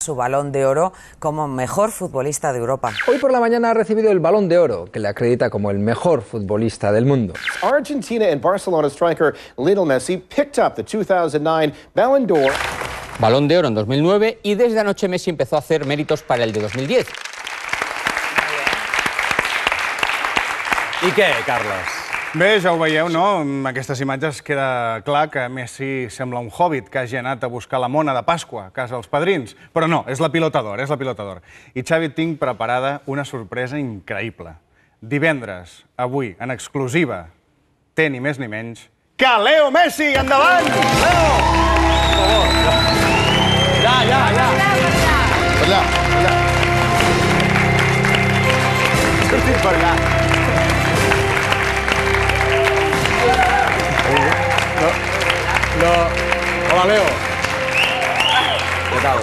su Balón de Oro como mejor futbolista de Europa. Hoy por la mañana ha recibido el Balón de Oro, que le acredita como el mejor futbolista del mundo. Argentina and Barcelona striker Lionel Messi picked up the 2009 Ballon d'Or. Balón de Oro en 2009 y desde anoche Messi empezó a hacer méritos para el de 2010. I què, Carles? Bé, ja ho veieu, no? Amb aquestes imatges queda clar que Messi sembla un hobbit que hagi anat a buscar la mona de Pasqua a casa dels padrins. Però no, és la Pilota d'Or, és la Pilota d'Or. I Xavi, tinc preparada una sorpresa increïble. Divendres, avui, en exclusiva, té ni més ni menys que Leo Messi! Endavant! Leo! Per favor. Ja. Allà. Sortim per allà. Hola, Leo. Què tal?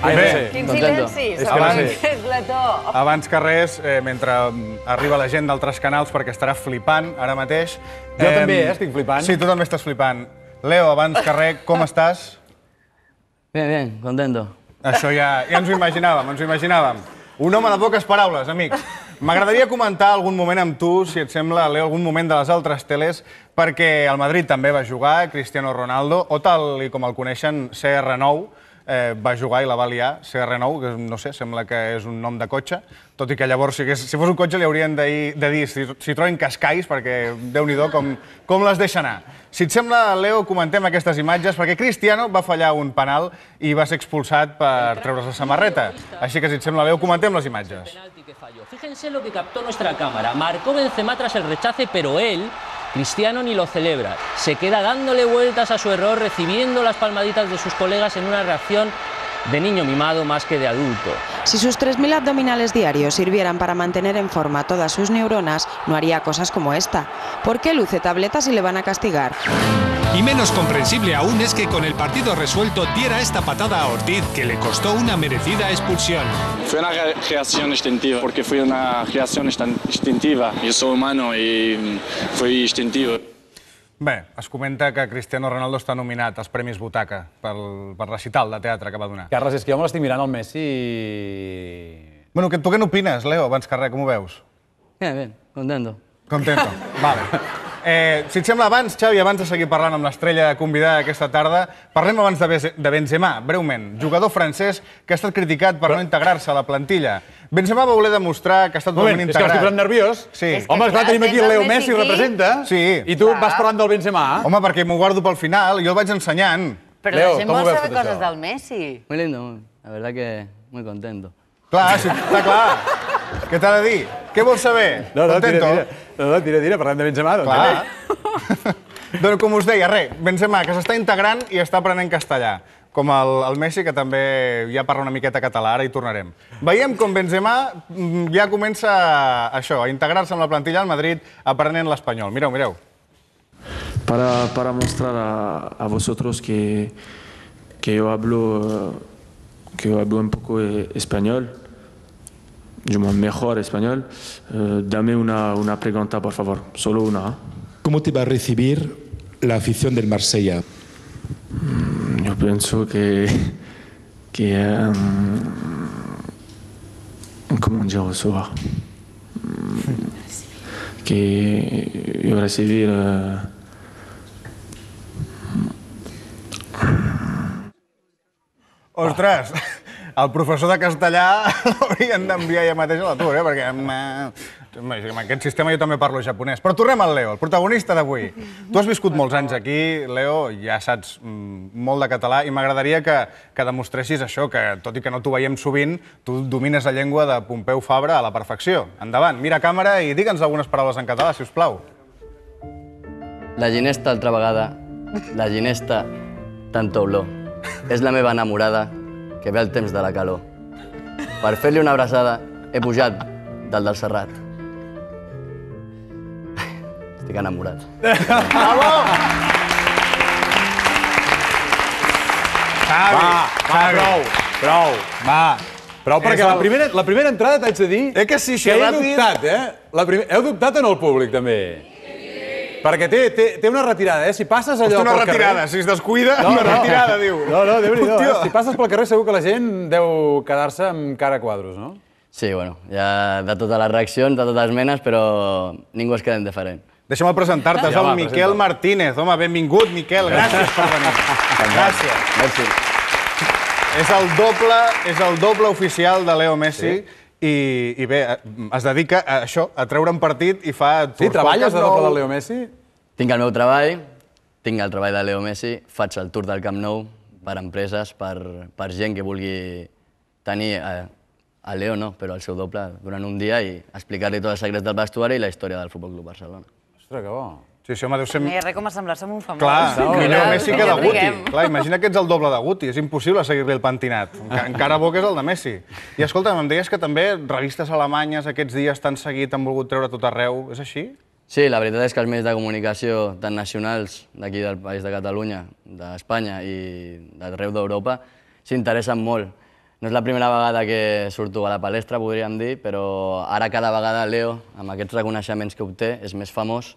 Bé, Quin silenci, és Plató. Abans que res, mentre arriba la gent d'altres canals, perquè estarà flipant ara mateix. Jo també, estic flipant. Sí, tu també estàs flipant. Leo, abans que res, com estàs? Bien, contento. Això ja ens ho imaginàvem, Un home de poques paraules, amics. M'agradaria comentar algun moment amb tu, si et sembla, Leo, algun moment de les altres teles, perquè el Madrid també va jugar, Cristiano Ronaldo, o tal com el coneixen, CR9, va jugar i la va liar, CR9, que no sé, sembla que és un nom de cotxe, tot i que llavors, si fos un cotxe, li haurien de dir Citroën Cascais, perquè Déu-n'hi-do com les deixa anar. Si et sembla, Leo, comentem aquestes imatges, perquè Cristiano va fallar un penal i va ser expulsat per treure's la samarreta. Així que, si et sembla, Leo, comentem les imatges. Fíjense lo que captó nuestra cámara. Marcó Benzema tras el rechace, pero él, Cristiano, ni lo celebra. Se queda dándole vueltas a su error, recibiendo las palmaditas de sus colegas en una reacción de niño mimado más que de adulto. Si sus 3.000 abdominales diarios sirvieran para mantener en forma todas sus neuronas, no haría cosas como esta. ¿Por qué luce tabletas y le van a castigar? Y menos comprensible aún es que con el partido resuelto diera esta patada a Ortiz, que le costó una merecida expulsión. Fue una reacción instintiva, porque fue una reacción instintiva. Yo soy humano y fue instintivo. Bé, es comenta que Cristiano Ronaldo està nominat als Premis Butaca per recital de teatre que va donar. Carles, és que jo me l'estic mirant al Messi i... Bueno, tu què n'opines, Leo, abans que res, com ho veus? Bien, contento. Contento, vale. Si et sembla, Xavi, abans de seguir parlant amb l'estrella convidada aquesta tarda, parlem abans de Benzema, breument, jugador francès que ha estat criticat per no integrar-se a la plantilla. Benzema va voler demostrar que ha estat totalment integrat. És que m'estic posant nerviós. Sí. Home, esclar, tenim aquí el Leo Messi, representa. Sí. I tu vas parlant del Benzema. Home, perquè m'ho guardo pel final i jo el vaig ensenyant. Però la gent vol saber coses del Messi. Muy lindo, la verdad que muy contento. Clar, sí, està clar. Què t'ha de dir? Què vols saber? Contento? Tira, parlem de Benzema. Clar. Doncs com us deia, Benzema, que s'està integrant i està aprenent castellà. Com el Messi, que també ja parla una miqueta català, ara hi tornarem. Veiem com Benzema ja comença això, a integrar-se amb la plantilla al Madrid aprenent l'espanyol. Mireu. Para mostrar a vosotros que yo hablo un poco español, yo mejor español, dame una pregunta, por favor, solo una. ¿Cómo te va a recibir la afición del Marsella? Yo pienso que ¿cómo dire eso? Que yo recibir Ostres, el professor de castellà l'haurien d'enviar ja mateix a l'atur, perquè amb aquest sistema jo també parlo japonès. Però tornem al Leo, el protagonista d'avui. Tu has viscut molts anys aquí, Leo, ja saps molt de català, i m'agradaria que demostressis això, que tot i que no t'ho veiem sovint, tu domines la llengua de Pompeu Fabra a la perfecció. Endavant, mira a càmera i digue'ns algunes paraules en català, si us plau. La ginesta altra vegada, la ginesta tant olor. És la meva enamorada que ve el temps de la calor. Per fer-li una abraçada he pujat dalt del Serrat. Estic enamorat. Bravo! Prou. Prou, perquè la primera entrada t'haig de dir que sí, he dubtat, Heu dubtat en el públic, també. Perquè té una retirada, Si passes allò pel carrer... Una retirada, si es descuida, una retirada, diu. No, Déu-n'hi-do, Si passes pel carrer segur que la gent deu quedar-se amb cara a quadros, no? Sí, bueno, hi ha de totes les reaccions, de totes menes, però ningú es queda indiferent. Deixa'm presentar-te, és el Miquel Martínez. Home, benvingut, Miquel, gràcies per venir. Gràcies. Merci. És el doble oficial de Leo Messi i bé, es dedica a això, a treure'n partit i fa... Sí, treballes de doble de Leo Messi? Tinc el meu treball, tinc el treball de Leo Messi, faig el tour del Camp Nou per empreses, per gent que vulgui tenir a Leo, no, però el seu doble durant un dia i explicar-li tots els secrets del vestuari i la història del Futbol Club Barcelona. Ostres, que bo. Sí, home, deu ser... No hi ha res com assemblar-se amb un famós. Clar, millor Messi que de Guti. Clar, imagina que ets el doble de Guti, és impossible seguir-li el pentinat. Encara bo que és el de Messi. I escolta'm, em deies que també revistes alemanyes aquests dies tan seguit han volgut treure tot arreu, és així? Sí, la veritat és que els mitjans de comunicació tan nacionals d'aquí del país de Catalunya, d'Espanya i d'arreu d'Europa s'interessen molt. No és la primera vegada que surto a la palestra, podríem dir, però ara cada vegada Leo, amb aquests reconeixements que obté, és més famós.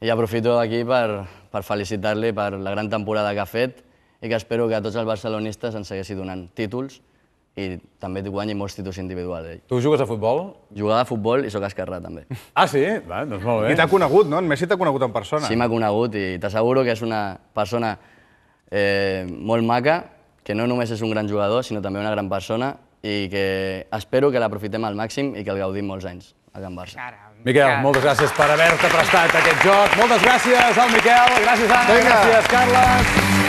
I aprofito aquí per felicitar-li per la gran temporada que ha fet i que espero que a tots els barcelonistes ens segueixi donant títols i també guanyi molts títols individuals. Tu jugues a futbol? Jugava a futbol i sóc esquerrà, també. Ah, sí? Doncs molt bé. I t'ha conegut, no? En Messi t'ha conegut en persona. Sí, m'ha conegut i t'asseguro que és una persona molt maca, que no només és un gran jugador, sinó també una gran persona i que espero que l'aprofitem al màxim i que el gaudim molts anys a Can Barça. Miquel, moltes gràcies per haver-te prestat aquest joc. Moltes gràcies al Miquel, gràcies Anna, gràcies Carles.